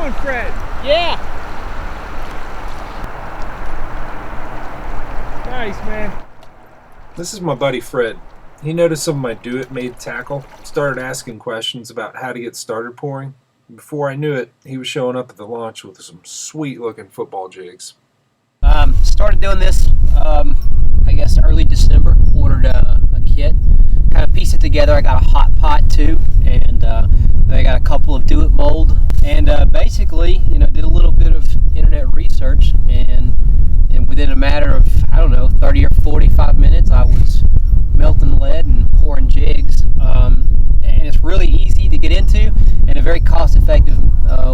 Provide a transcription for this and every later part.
doing, Fred? Yeah. Nice, man. This is my buddy Fred. He noticed some of my do-it-made tackle, started asking questions about how to get started pouring. Before I knew it, he was showing up at the launch with some sweet-looking football jigs. Started doing this, I guess, early December. Ordered a kit, kind of pieced it together. I got a hot pot too, and I got a couple of do-it mold, and basically, did a little bit of internet research, and within a matter of, 30 or 45 minutes, I was melting lead and pouring jigs, and it's really easy to get into and a very cost-effective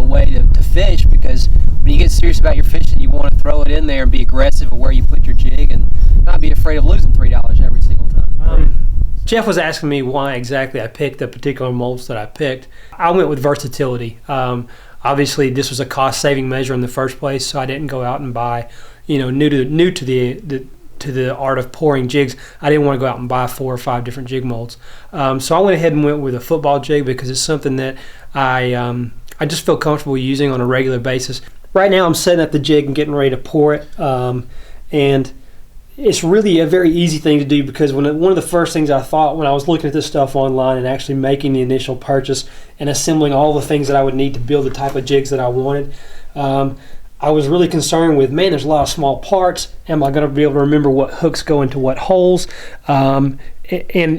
way to fish, because when you get serious about your fishing, you want to throw it in there and be aggressive of where you put your jig and not be afraid of losing $3 every single time. Jeff was asking me why exactly I picked the particular molds that I picked. I went with versatility. Obviously, this was a cost-saving measure in the first place, so I didn't go out and buy, new to the art of pouring jigs. I didn't want to go out and buy 4 or 5 different jig molds. So I went ahead and went with a football jig because it's something that I just feel comfortable using on a regular basis. Right now I'm setting up the jig and getting ready to pour it, and it's really a very easy thing to do, because one of the first things I thought when I was looking at this stuff online and actually making the initial purchase and assembling all the things that I would need to build the type of jigs that I wanted, I was really concerned with, man, there's a lot of small parts. Am I going to be able to remember what hooks go into what holes? And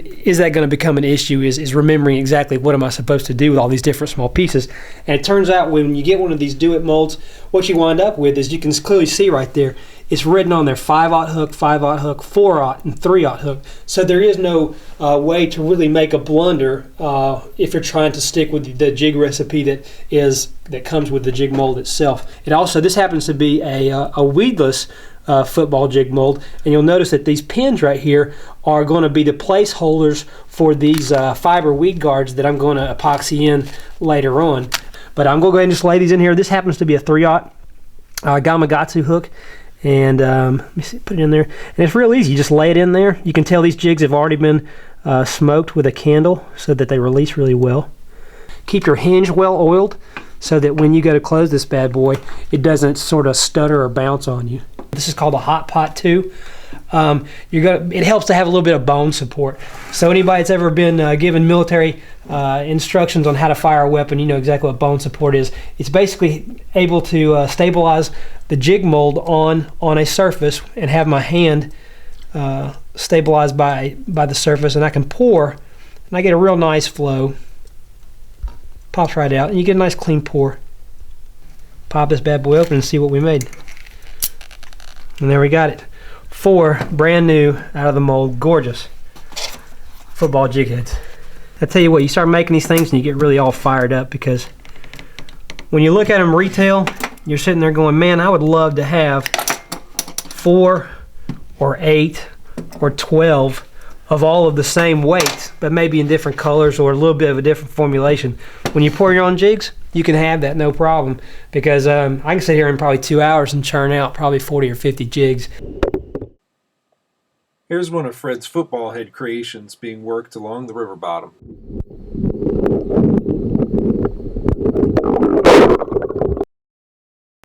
is that going to become an issue, is remembering exactly what am I supposed to do with all these different small pieces. And it turns out when you get one of these do-it molds, what you wind up with is, you can clearly see right there, it's written on there 5/0 hook, 5/0 hook, 4/0, and 3/0 hook. So there is no way to really make a blunder if you're trying to stick with the jig recipe that comes with the jig mold itself. This happens to be a weedless football jig mold, and you'll notice that these pins right here are going to be the placeholders for these fiber weed guards that I'm going to epoxy in later on. But I'm going to go ahead and just lay these in here. This happens to be a 3/0 Gamakatsu hook, and let me see, put it in there, and it's real easy. You just lay it in there. You can tell these jigs have already been smoked with a candle so that they release really well. Keep your hinge well oiled so that when you go to close this bad boy, it doesn't sort of stutter or bounce on you. This is called a hot pot too. It helps to have a little bit of bone support. So anybody that's ever been given military instructions on how to fire a weapon, you know exactly what bone support is. It's basically able to stabilize the jig mold on a surface and have my hand stabilized by the surface, and I can pour, and I get a real nice flow. Pops right out, and you get a nice clean pour. Pop this bad boy open and see what we made. And there we got it. 4 brand new out of the mold, gorgeous football jig heads. I tell you what, you start making these things and you get really all fired up, because when you look at them retail, you're sitting there going, man, I would love to have 4 or 8 or 12 of all of the same weight, but maybe in different colors or a little bit of a different formulation. When you pour your own jigs, you can have that no problem, because I can sit here in probably 2 hours and churn out probably 40 or 50 jigs. Here's one of Fred's football head creations being worked along the river bottom.